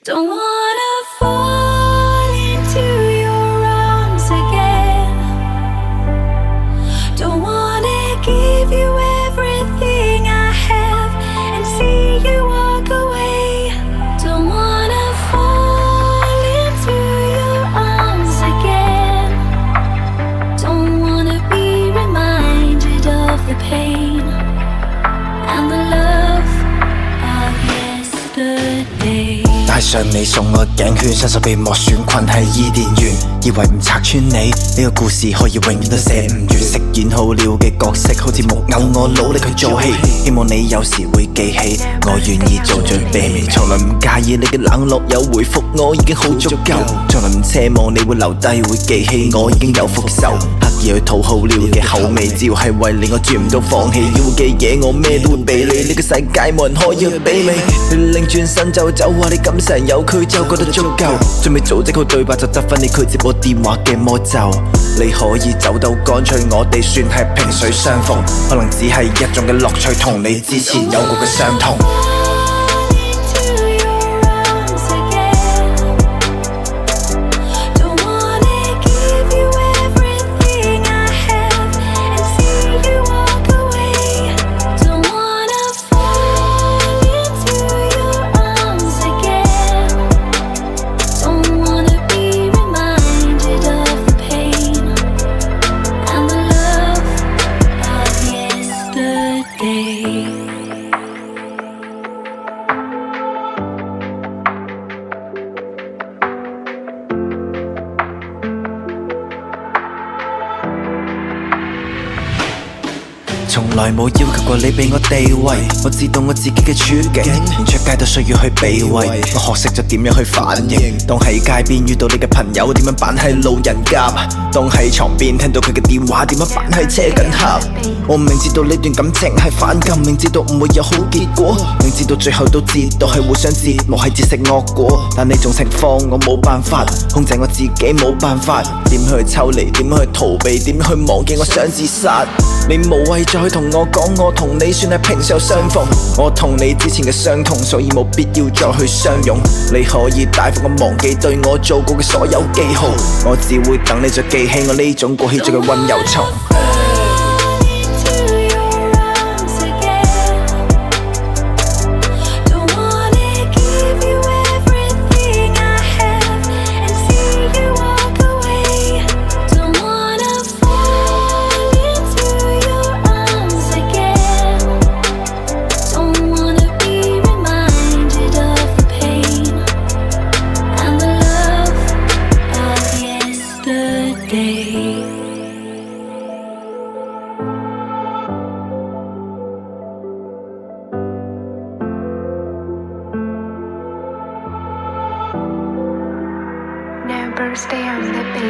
Don't wanna fall into your arms again. Don't wanna give you everything I have and see you walk away. Don't wanna fall into your arms again. Don't wanna be reminded of the pain and the love of yesterday。戴上你送我頸圈，伸手被磨損困喺伊甸園，以為唔拆穿你呢個故事可以永遠都寫唔完。飾演好了嘅角色好似木偶，我努力去做戲，希望你有時會記起，我願意做最卑微，從來唔介意你嘅冷落有回覆，我已經好足夠，從來唔奢望你會留低會記起，我已經有復仇，刻意去討好了嘅口味，只要係為你我絕唔到放棄，要嘅嘢我咩都會俾你，呢個世界冇人可以去媲美，你擰轉身就走，話你感成有佢就覺得足夠，仲未組織好對白就得分你拒接我電話嘅魔咒，你可以走到乾脆，我哋算係萍水相逢，可能只係一種嘅樂趣，同你之前有過嘅傷痛。從來冇要求過你俾我地位，我知道我自己嘅處境，連出街都需要去避諱，我學識咗點樣去反應。當喺街邊遇到你嘅朋友，點樣扮係路人甲；當喺床邊聽到佢嘅電話，點樣扮係車緊客。我明知道呢段感情係反感，明知道唔會有好結果，明知道最後都知道係互相折磨，係自食惡果。但呢種情況我冇辦法控制我自己，冇辦法點去抽離，點去逃避，點去忘記我想自殺。你無謂再同我講，我同你算係萍水相逢，我同你之前嘅傷痛，所以冇必要再去相擁。你可以大幅咁忘記對我做過嘅所有記號，我只會等你再記起我呢種過氣咗嘅溫柔蟲。Never stay on the bench.